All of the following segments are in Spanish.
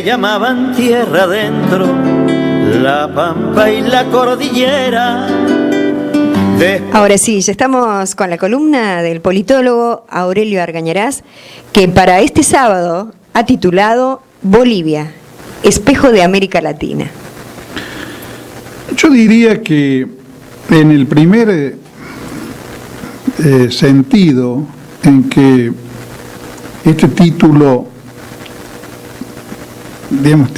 que llamaban tierra adentro, la pampa y la cordillera. Ahora sí, ya estamos con la columna del politólogo Aurelio Argañarás, que para este sábado ha titulado Bolivia, espejo de América Latina. Yo diría que en el primer sentido en que este título, digamos,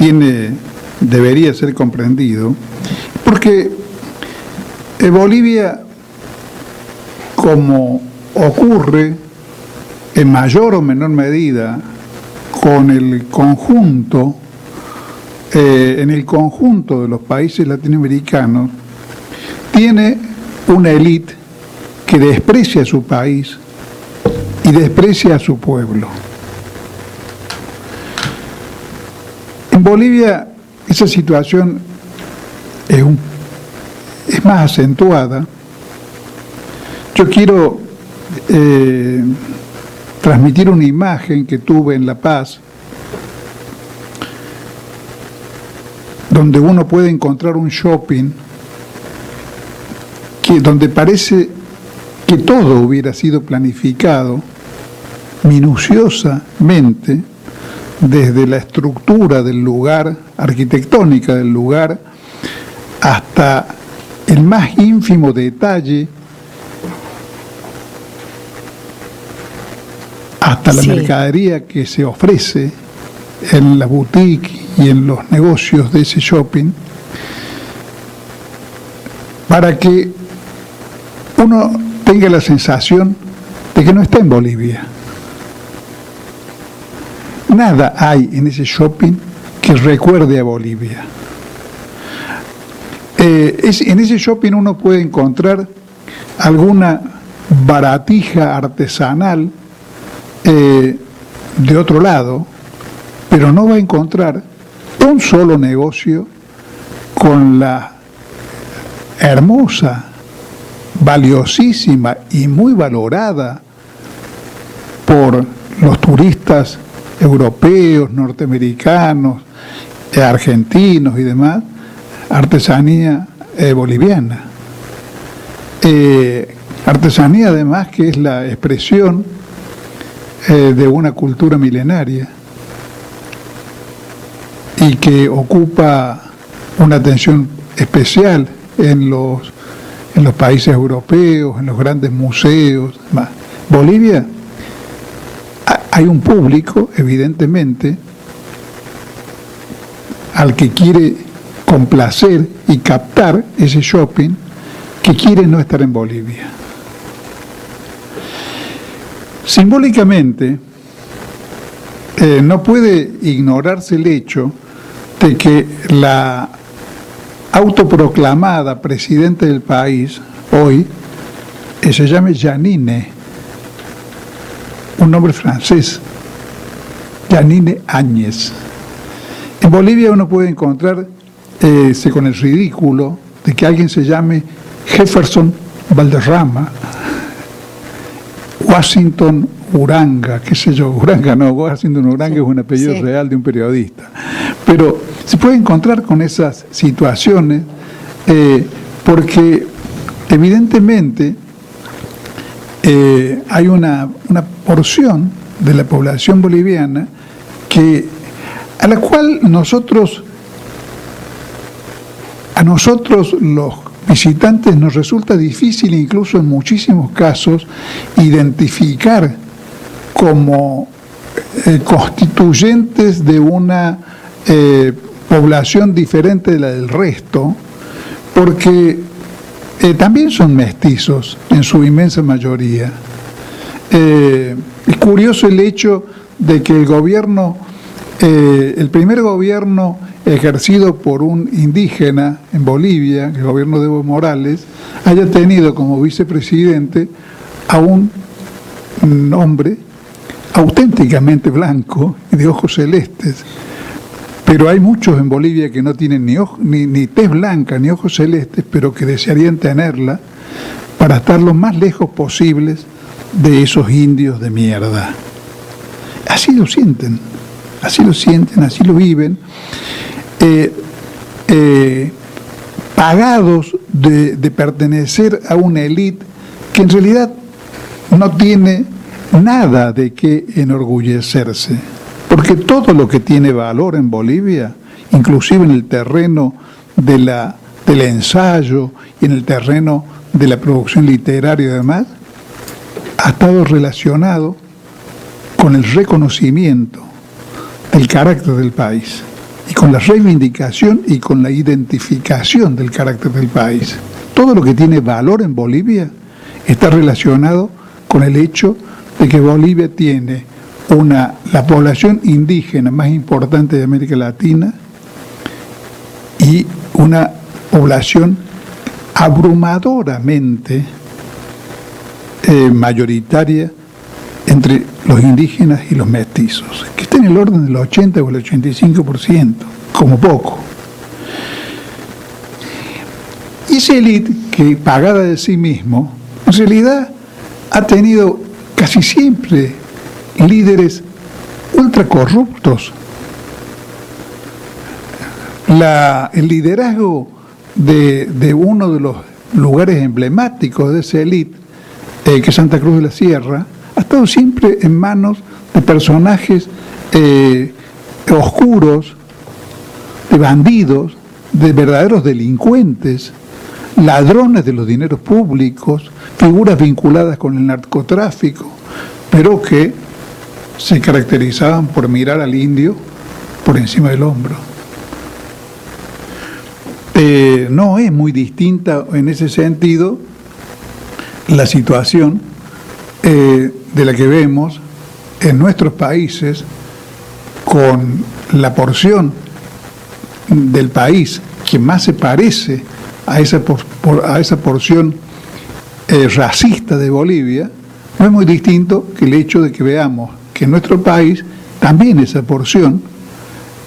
debería ser comprendido, porque Bolivia, como ocurre en mayor o menor medida con el conjunto, en el conjunto de los países latinoamericanos, tiene una élite que desprecia a su país y desprecia a su pueblo. En Bolivia esa situación es más acentuada. Yo quiero transmitir una imagen que tuve en La Paz, donde uno puede encontrar un shopping donde parece que todo hubiera sido planificado minuciosamente, desde la estructura del lugar, arquitectónica del lugar, hasta el más ínfimo detalle, hasta la mercadería que se ofrece en la boutique y en los negocios de ese shopping, para que uno tenga la sensación de que no está en Bolivia. Nada hay en ese shopping que recuerde a Bolivia. En ese shopping uno puede encontrar alguna baratija artesanal de otro lado, pero no va a encontrar un solo negocio con la hermosa, valiosísima y muy valorada por los turistas europeos, norteamericanos, argentinos y demás, artesanía boliviana. Artesanía además que es la expresión de una cultura milenaria y que ocupa una atención especial en los países europeos, en los grandes museos. Bolivia, hay un público, evidentemente, al que quiere complacer y captar ese shopping, que quiere no estar en Bolivia. Simbólicamente, no puede ignorarse el hecho de que la autoproclamada presidenta del país hoy se llame Jeanine, un nombre francés, Jeanine Áñez. En Bolivia uno puede encontrarse con el ridículo de que alguien se llame Jefferson Valderrama, Washington Uranga, qué sé yo, Uranga no, Washington Uranga es un apellido real de un periodista. Pero se puede encontrar con esas situaciones porque evidentemente hay una porción de la población boliviana a la cual a nosotros los visitantes nos resulta difícil, incluso en muchísimos casos, identificar como constituyentes de una población diferente de la del resto, porque también son mestizos en su inmensa mayoría. Es curioso el hecho de que el primer gobierno ejercido por un indígena en Bolivia, el gobierno de Evo Morales, haya tenido como vicepresidente a un hombre auténticamente blanco y de ojos celestes. Pero hay muchos en Bolivia que no tienen ni tez blanca ni ojos celestes, pero que desearían tenerla para estar lo más lejos posibles de esos indios de mierda. Así lo sienten. así lo sienten, así lo viven, pagados de pertenecer a una élite que en realidad no tiene nada de qué enorgullecerse, porque todo lo que tiene valor en Bolivia, inclusive en el terreno del ensayo y en el terreno de la producción literaria y demás, ha estado relacionado con el reconocimiento del carácter del país y con la reivindicación y con la identificación del carácter del país. Todo lo que tiene valor en Bolivia está relacionado con el hecho de que Bolivia tiene la población indígena más importante de América Latina y una población abrumadoramente mayoritaria entre los indígenas y los mestizos, que está en el orden del 80 o el 85%, como poco. Y esa élite, que pagada de sí mismo, en realidad ha tenido casi siempre líderes ultracorruptos. El liderazgo de uno de los lugares emblemáticos de esa élite, que es Santa Cruz de la Sierra, ha estado siempre en manos de personajes oscuros, de bandidos, de verdaderos delincuentes, ladrones de los dineros públicos, figuras vinculadas con el narcotráfico, pero que se caracterizaban por mirar al indio por encima del hombro. No es muy distinta en ese sentido la situación de la que vemos en nuestros países, con la porción del país que más se parece a esa porción racista de Bolivia. No es muy distinto que el hecho de que veamos que en nuestro país también esa porción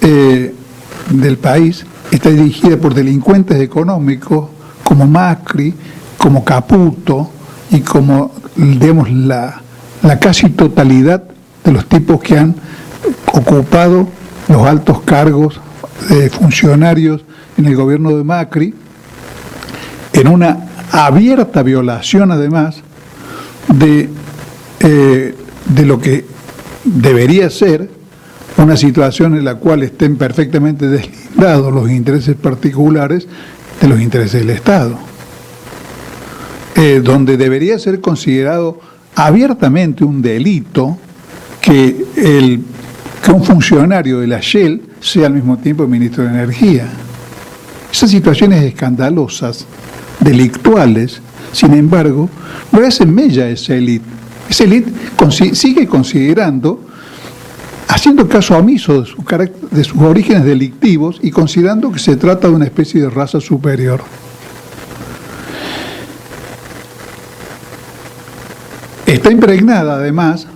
del país está dirigida por delincuentes económicos como Macri, como Caputo y como, digamos, la casi totalidad de los tipos que han ocupado los altos cargos de funcionarios en el gobierno de Macri, en una abierta violación además de lo que debería ser una situación en la cual estén perfectamente deslindados los intereses particulares de los intereses del Estado, donde debería ser considerado abiertamente un delito que un funcionario de la Shell sea al mismo tiempo ministro de Energía. Esas situaciones escandalosas, delictuales, sin embargo, no hacen mella a esa élite. Esa élite sigue considerando, haciendo caso omiso de sus orígenes delictivos y considerando que se trata de una especie de raza superior. Está impregnada, además,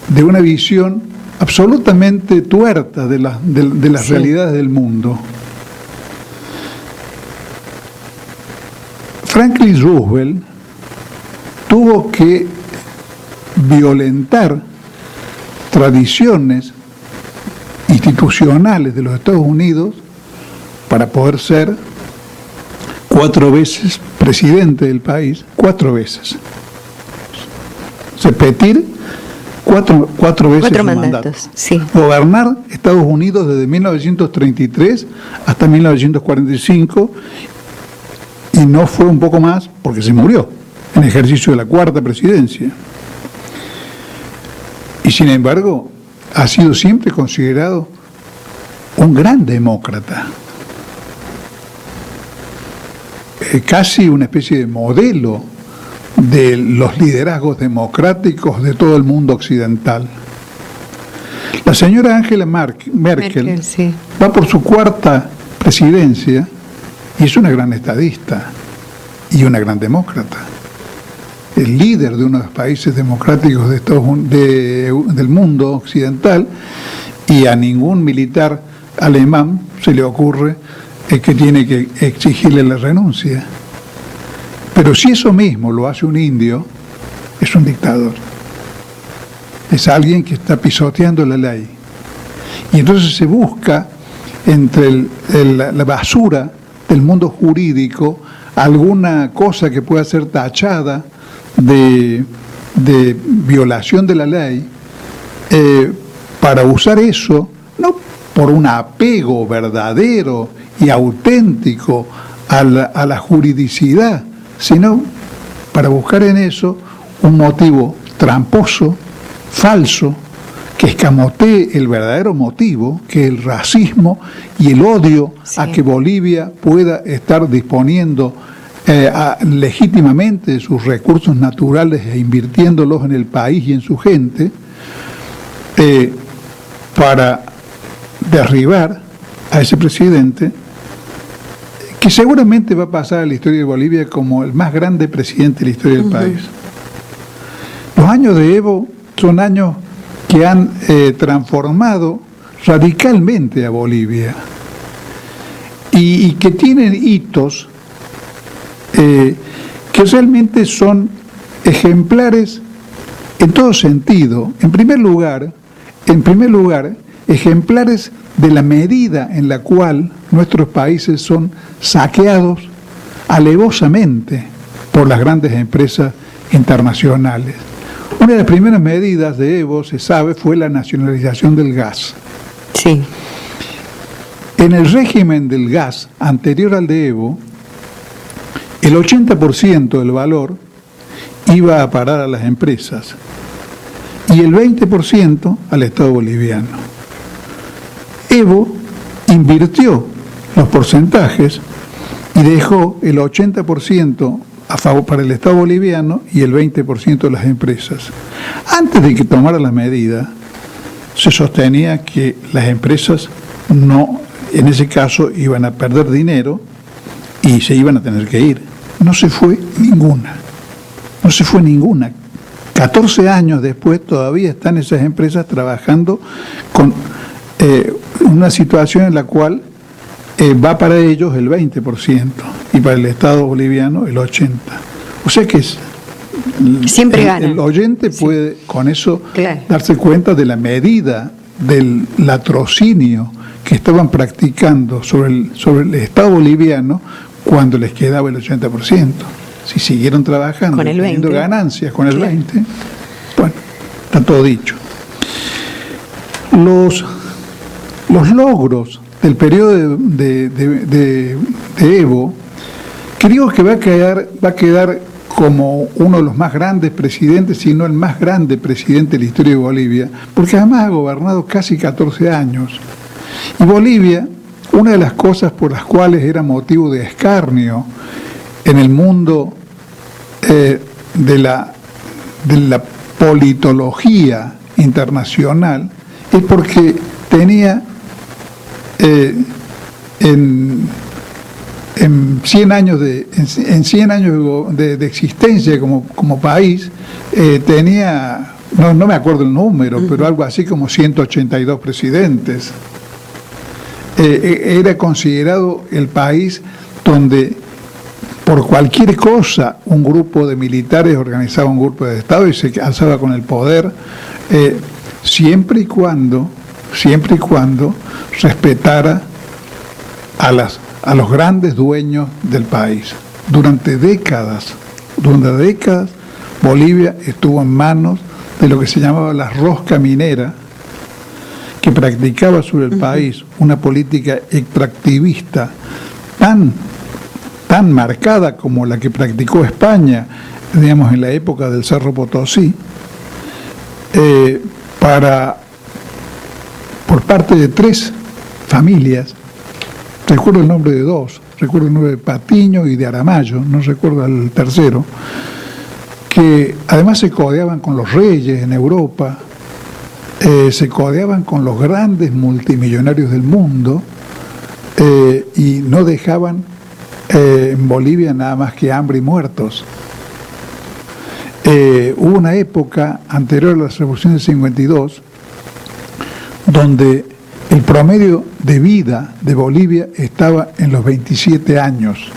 de una visión absolutamente tuerta de las realidades del mundo. Franklin Roosevelt tuvo que violentar tradiciones institucionales de los Estados Unidos para poder ser 4 veces presidente del país, 4 veces. Repetir 4 veces su mandato. Sí. Gobernar Estados Unidos desde 1933 hasta 1945, y no fue un poco más porque se murió en ejercicio de la 4ª presidencia. Y sin embargo, ha sido siempre considerado un gran demócrata, casi una especie de modelo de los liderazgos democráticos de todo el mundo occidental. La señora Angela Merkel sí, va por su 4ª presidencia y es una gran estadista y una gran demócrata. El líder de uno de los países democráticos del mundo occidental, y a ningún militar alemán se le ocurre que tiene que exigirle la renuncia. Pero si eso mismo lo hace un indio, es un dictador. Es alguien que está pisoteando la ley. Y entonces se busca entre la basura del mundo jurídico alguna cosa que pueda ser tachada de violación de la ley, para usar eso, no por un apego verdadero y auténtico a la juridicidad, sino para buscar en eso un motivo tramposo, falso, que escamotee el verdadero motivo, que es el racismo y el odio a que Bolivia pueda estar disponiendo legítimamente de sus recursos naturales e invirtiéndolos en el país y en su gente, para derribar a ese presidente, que seguramente va a pasar a la historia de Bolivia como el más grande presidente de la historia del país. Los años de Evo son años que han transformado radicalmente a Bolivia y que tienen hitos que realmente son ejemplares en todo sentido. En primer lugar, ejemplares de la medida en la cual nuestros países son saqueados alevosamente por las grandes empresas internacionales. Una de las primeras medidas de Evo, se sabe, fue la nacionalización del gas. Sí. En el régimen del gas anterior al de Evo, el 80% del valor iba a parar a las empresas y el 20% al Estado boliviano. Evo invirtió los porcentajes y dejó el 80% a favor para el Estado boliviano y el 20% de las empresas. Antes de que tomara la medida, se sostenía que las empresas no, en ese caso, iban a perder dinero y se iban a tener que ir. No se fue ninguna. 14 años después todavía están esas empresas trabajando con una situación en la cual va para ellos el 20% y para el Estado boliviano el 80%. O sea que siempre gana. El oyente puede con eso claro darse cuenta de la medida del latrocinio que estaban practicando sobre el Estado boliviano cuando les quedaba el 80%. Si siguieron trabajando, con el 20%, teniendo ganancias con el claro 20%, bueno, está todo dicho. Los logros del periodo de Evo, creo que va a quedar como uno de los más grandes presidentes, si no el más grande presidente de la historia de Bolivia, porque además ha gobernado casi 14 años. Y Bolivia, una de las cosas por las cuales era motivo de escarnio en el mundo de la politología internacional, es porque tenía en 100 años de existencia como país, tenía, no me acuerdo el número, pero algo así como 182 presidentes. Era considerado el país donde por cualquier cosa un grupo de militares organizaba un grupo de Estado y se alzaba con el poder, siempre y cuando respetara a los grandes dueños del país. Durante décadas, Bolivia estuvo en manos de lo que se llamaba la rosca minera, que practicaba sobre el país una política extractivista tan marcada como la que practicó España, digamos, en la época del Cerro Potosí, por parte de 3 familias. Recuerdo el nombre de 2, recuerdo el nombre de Patiño y de Aramayo, no recuerdo el tercero, que además se codeaban con los reyes en Europa, se codeaban con los grandes multimillonarios del mundo, y no dejaban en Bolivia nada más que hambre y muertos. Hubo una época anterior a la Revolución del 52 donde el promedio de vida de Bolivia estaba en los 27 años.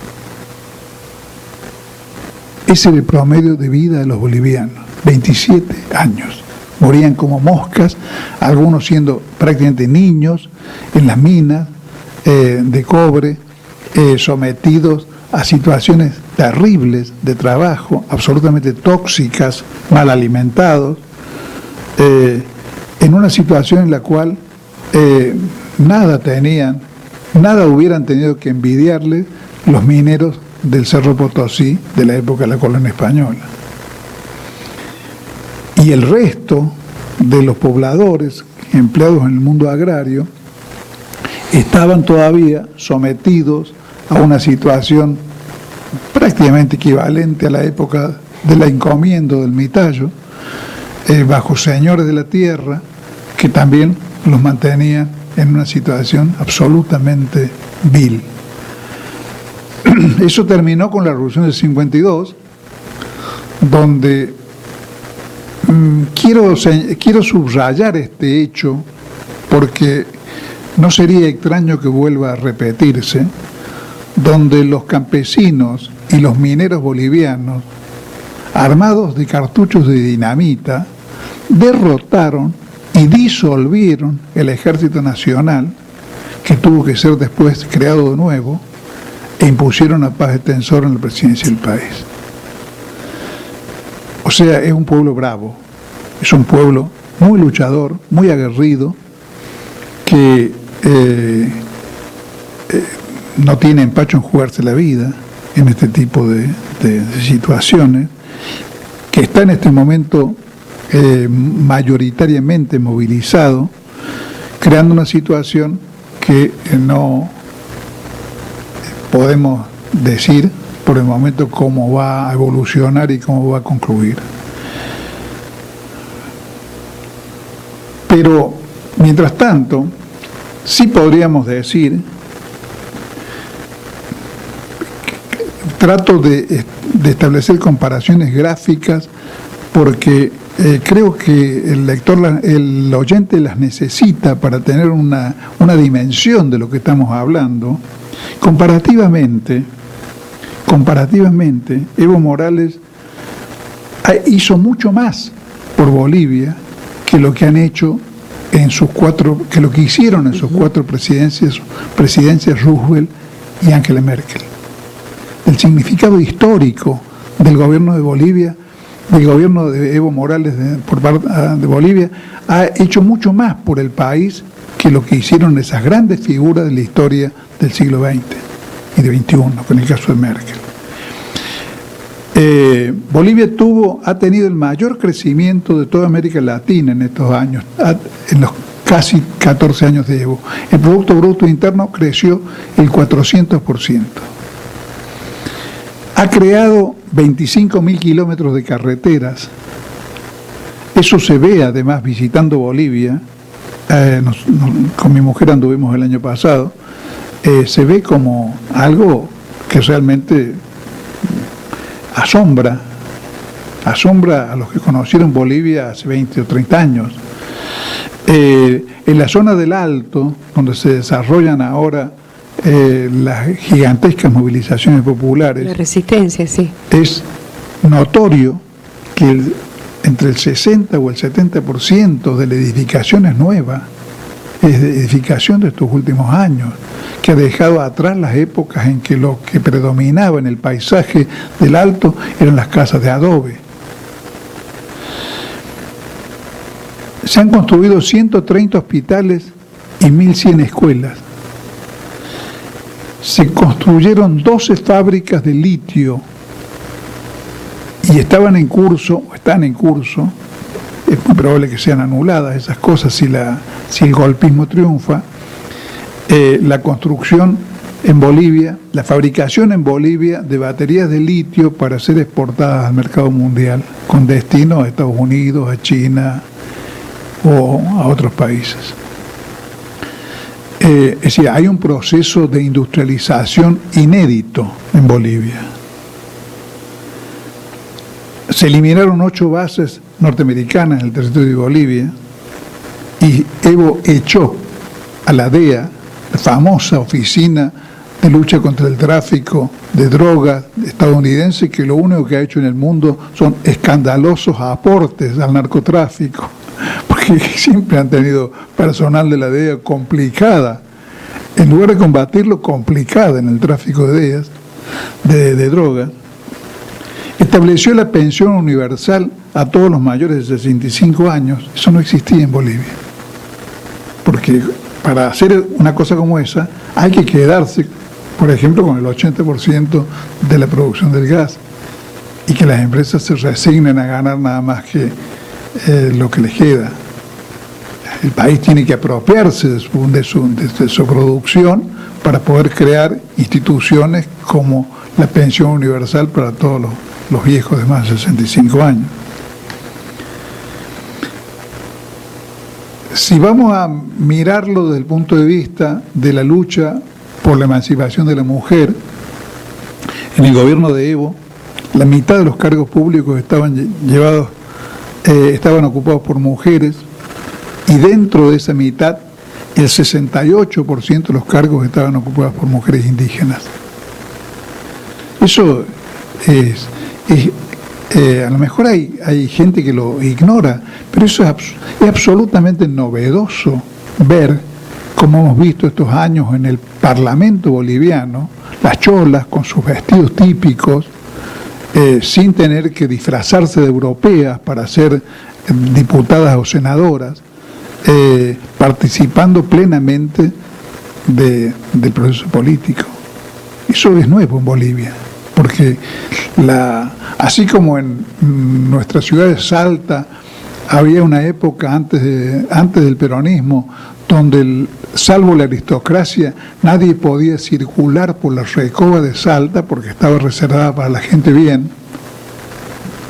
Ese era el promedio de vida de los bolivianos, 27 años. morían como moscas, algunos siendo prácticamente niños en las minas de cobre, sometidos a situaciones terribles de trabajo, absolutamente tóxicas, mal alimentados, en una situación en la cual nada hubieran tenido que envidiarle los mineros del Cerro Potosí de la época de la colonia española. Y el resto de los pobladores empleados en el mundo agrario estaban todavía sometidos a una situación prácticamente equivalente a la época de la encomienda del Mitayo, bajo señores de la tierra, que también los mantenían en una situación absolutamente vil. Eso terminó con la Revolución del 52, donde quiero subrayar este hecho, porque no sería extraño que vuelva a repetirse, donde los campesinos y los mineros bolivianos, armados de cartuchos de dinamita, derrotaron y disolvieron el Ejército Nacional, que tuvo que ser después creado de nuevo, e impusieron a Paz de Tensor en la presidencia del país. O sea, es un pueblo bravo, es un pueblo muy luchador, muy aguerrido, que no tiene empacho en jugarse la vida en este tipo de situaciones, que está en este momento mayoritariamente movilizado, creando una situación que no podemos decir por el momento cómo va a evolucionar y cómo va a concluir. Pero, mientras tanto, sí podríamos decir, trato de establecer comparaciones gráficas porque creo que el lector, el oyente las necesita para tener una dimensión de lo que estamos hablando. Comparativamente, Evo Morales hizo mucho más por Bolivia que lo que han hecho que lo que hicieron en sus cuatro presidencias Roosevelt y Angela Merkel. El significado histórico del gobierno de Bolivia, del gobierno de Evo Morales por parte de Bolivia, ha hecho mucho más por el país que lo que hicieron esas grandes figuras de la historia del siglo XX y del XXI, con el caso de Merkel. Bolivia ha tenido el mayor crecimiento de toda América Latina en estos años, en los casi 14 años de Evo. El Producto Bruto Interno creció el 400%. Ha creado 25.000 kilómetros de carreteras. Eso se ve además visitando Bolivia. Con mi mujer anduvimos el año pasado. Se ve como algo que realmente asombra a los que conocieron Bolivia hace 20 o 30 años. En la zona del Alto, donde se desarrollan ahora las gigantescas movilizaciones populares, la resistencia, sí, es notorio que entre el 60 o el 70% de la edificación es nueva, es de edificación de estos últimos años, que ha dejado atrás las épocas en que lo que predominaba en el paisaje del Alto eran las casas de adobe. Se han construido 130 hospitales y 1.100 escuelas. Se construyeron 12 fábricas de litio y están en curso, es muy probable que sean anuladas esas cosas si el golpismo triunfa, la construcción en Bolivia, la fabricación en Bolivia de baterías de litio para ser exportadas al mercado mundial, con destino a Estados Unidos, a China o a otros países. Es decir, hay un proceso de industrialización inédito en Bolivia. Se eliminaron 8 bases norteamericanas en el territorio de Bolivia y Evo echó a la DEA, la famosa oficina de lucha contra el tráfico de drogas estadounidense, que lo único que ha hecho en el mundo son escandalosos aportes al narcotráfico. porque siempre han tenido personal de la DEA complicada, en lugar de combatirlo, complicada en el tráfico de DEAs, de drogas. Estableció la pensión universal a todos los mayores de 65 años. Eso no existía en Bolivia. Porque para hacer una cosa como esa hay que quedarse, por ejemplo, con el 80% de la producción del gas y que las empresas se resignen a ganar nada más que lo que les queda. El país tiene que apropiarse de su producción para poder crear instituciones como la pensión universal para todos los viejos de más de 65 años. Si vamos a mirarlo desde el punto de vista de la lucha por la emancipación de la mujer, en el gobierno de Evo, la mitad de los cargos públicos estaban ocupados por mujeres, y dentro de esa mitad, el 68% de los cargos estaban ocupados por mujeres indígenas. Eso a lo mejor hay gente que lo ignora, pero eso es absolutamente novedoso ver, como hemos visto estos años en el Parlamento boliviano, las cholas con sus vestidos típicos, sin tener que disfrazarse de europeas para ser diputadas o senadoras, participando plenamente del proceso político. Eso es nuevo en Bolivia, porque así como en nuestra ciudad de Salta había una época antes del peronismo donde, salvo la aristocracia, nadie podía circular por la Recoba de Salta porque estaba reservada para la gente bien,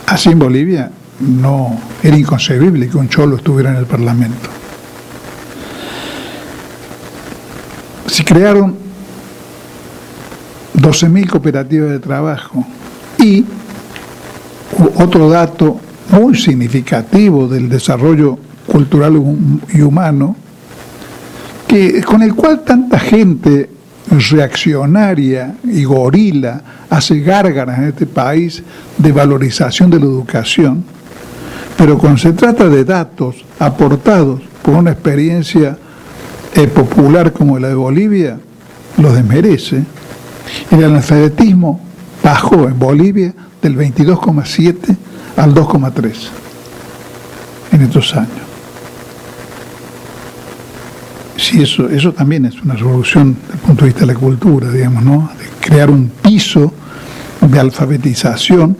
así en Bolivia no era inconcebible que un cholo estuviera en el Parlamento. Se crearon 12.000 cooperativas de trabajo y otro dato muy significativo del desarrollo cultural y humano, con el cual tanta gente reaccionaria y gorila hace gárgaras en este país de valorización de la educación, pero cuando se trata de datos aportados por una experiencia popular como la de Bolivia, los desmerece. El analfabetismo bajó en Bolivia del 22,7 al 2,3 en estos años. Sí, eso también es una revolución desde el punto de vista de la cultura, digamos, ¿no? De crear un piso de alfabetización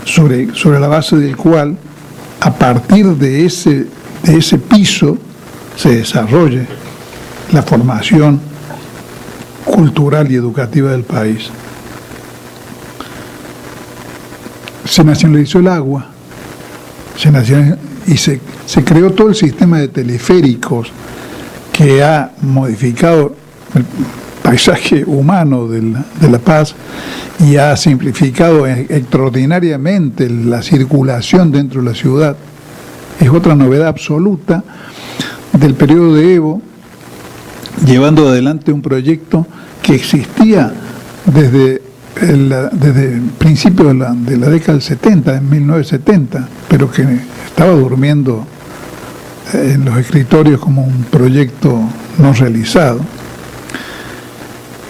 sobre la base del cual, a partir de ese piso, se desarrolle la formación cultural y educativa del país. Se nacionalizó el agua, y se creó todo el sistema de teleféricos que ha modificado el paisaje humano de La Paz y ha simplificado extraordinariamente la circulación dentro de la ciudad. Es otra novedad absoluta del periodo de Evo, llevando adelante un proyecto que existía desde principios de la década del 70, en 1970, pero que estaba durmiendo en los escritorios como un proyecto no realizado.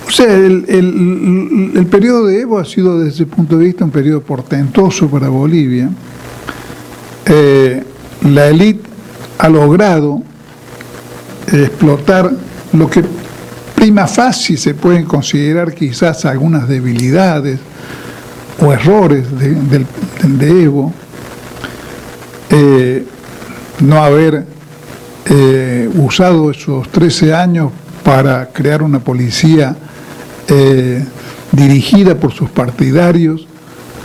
O sea, el periodo de Evo ha sido, desde ese punto de vista, un periodo portentoso para Bolivia. La élite ha logrado explotar lo que prima facie se pueden considerar quizás algunas debilidades o errores de Evo, no haber usado esos 13 años para crear una policía dirigida por sus partidarios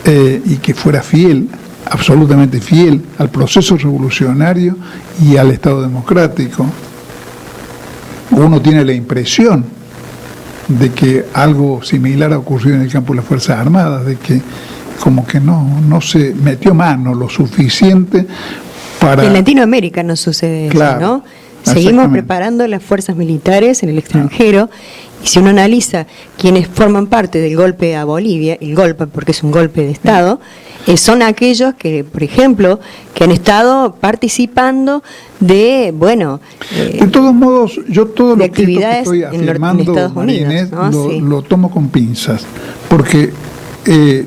y que fuera fiel, absolutamente fiel al proceso revolucionario y al Estado democrático. Uno tiene la impresión de que algo similar ha ocurrido en el campo de las Fuerzas Armadas, de que como que no se metió mano lo suficiente para... En Latinoamérica no sucede eso, claro, ¿no? Seguimos preparando las fuerzas militares en el extranjero Y si uno analiza quienes forman parte del golpe a Bolivia, el golpe, porque es un golpe de Estado, son aquellos que, por ejemplo, que han estado participando de, bueno... de todos modos, yo todo lo que estoy en afirmando, Estados Unidos, María Inés, ¿no? lo tomo con pinzas, porque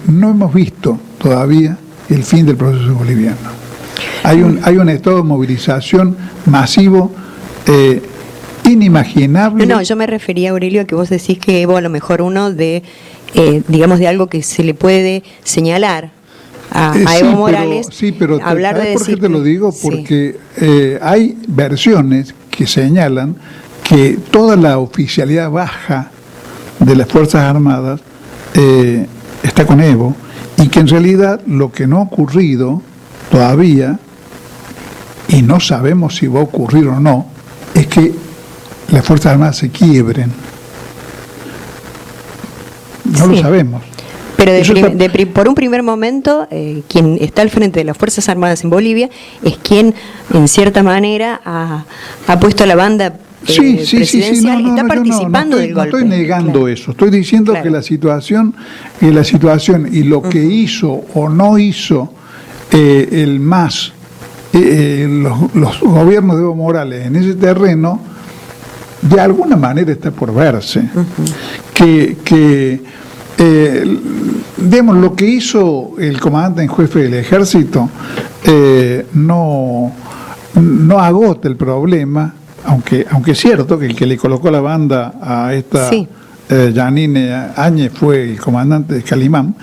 no hemos visto todavía el fin del proceso boliviano. Hay un estado de movilización masivo, inimaginable. No, yo me refería, Aurelio, a que vos decís que Evo a lo mejor uno de, digamos, de algo que se le puede señalar a Evo Morales. Pero hablar de ¿por qué decir te lo digo? Porque hay versiones que señalan que toda la oficialidad baja de las Fuerzas Armadas está con Evo, y que en realidad lo que no ha ocurrido todavía, y no sabemos si va a ocurrir o no, es que las Fuerzas Armadas se quiebren. No lo sabemos. Pero por un primer momento, quien está al frente de las Fuerzas Armadas en Bolivia es quien, en cierta manera, ha puesto a la banda presidencial y está participando del golpe. No estoy negando eso, estoy diciendo que la situación y lo que hizo o no hizo los gobiernos de Evo Morales en ese terreno, de alguna manera está por verse. Digamos, lo que hizo el comandante en jefe del ejército no agota el problema, aunque es cierto que el que le colocó la banda a esta Yanine Áñez fue el comandante de Calimán,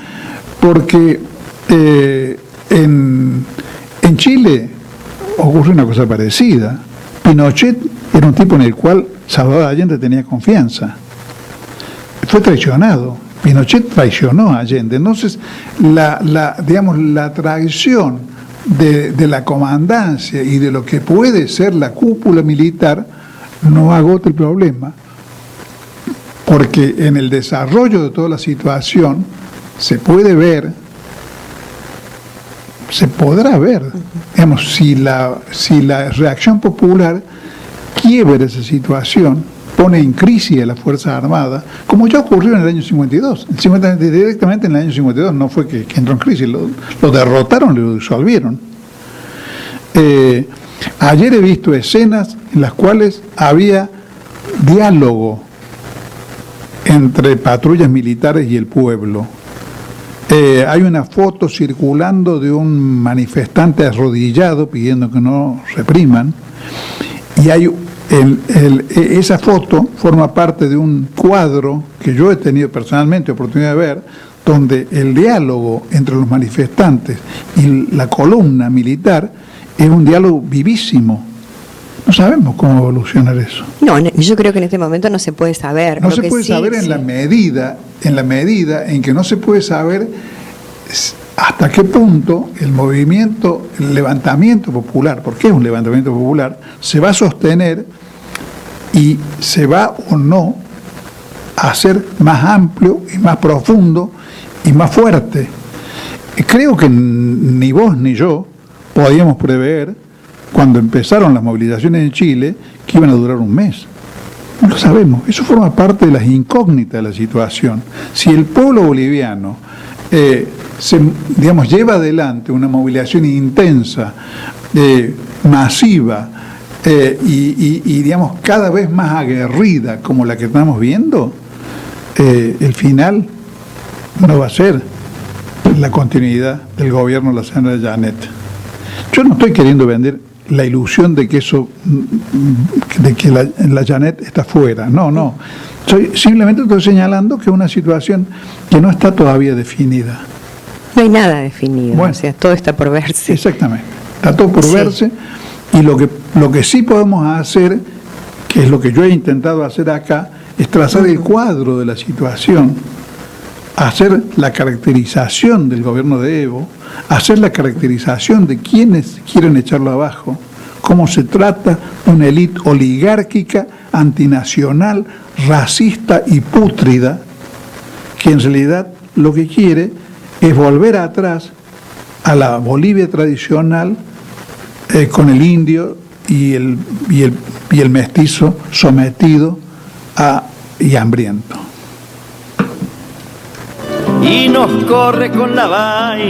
porque en Chile ocurre una cosa parecida. Pinochet era un tipo en el cual Salvador Allende tenía confianza. Fue traicionado. Pinochet traicionó a Allende. Entonces, la traición de la comandancia y de lo que puede ser la cúpula militar no agota el problema, porque en el desarrollo de toda la situación se podrá ver, digamos, si la reacción popular quiebra esa situación, pone en crisis a las Fuerzas Armadas, como ya ocurrió en el año 52. Directamente en el año 52 no fue que entró en crisis, lo derrotaron, lo disolvieron. Ayer he visto escenas en las cuales había diálogo entre patrullas militares y el pueblo. Hay una foto circulando de un manifestante arrodillado pidiendo que no repriman, y hay esa foto forma parte de un cuadro que yo he tenido personalmente oportunidad de ver, donde el diálogo entre los manifestantes y la columna militar es un diálogo vivísimo. No sabemos cómo evolucionar eso. No, yo creo que en este momento no se puede saber. No se puede saber en la medida en que no se puede saber hasta qué punto el movimiento, el levantamiento popular, porque es un levantamiento popular, se va a sostener y se va o no a hacer más amplio y más profundo y más fuerte. Creo que ni vos ni yo podíamos prever, cuando empezaron las movilizaciones en Chile, que iban a durar un mes. No lo sabemos. Eso forma parte de las incógnitas de la situación. Si el pueblo boliviano lleva adelante una movilización intensa, masiva y digamos cada vez más aguerrida como la que estamos viendo, el final no va a ser la continuidad del gobierno de la señora Janet. Yo no estoy queriendo vender la ilusión de que la Janet está fuera. No. Simplemente estoy señalando que es una situación que no está todavía definida. No hay nada definido, bueno, o sea, todo está por verse. Exactamente, está todo por verse, y lo que sí podemos hacer, que es lo que yo he intentado hacer acá, es trazar el cuadro de la situación, hacer la caracterización del gobierno de Evo, hacer la caracterización de quienes quieren echarlo abajo, cómo se trata de una élite oligárquica, antinacional, racista y pútrida, que en realidad lo que quiere es volver atrás a la Bolivia tradicional, con el indio y el mestizo sometido a y hambriento. Y nos corre con la vaina.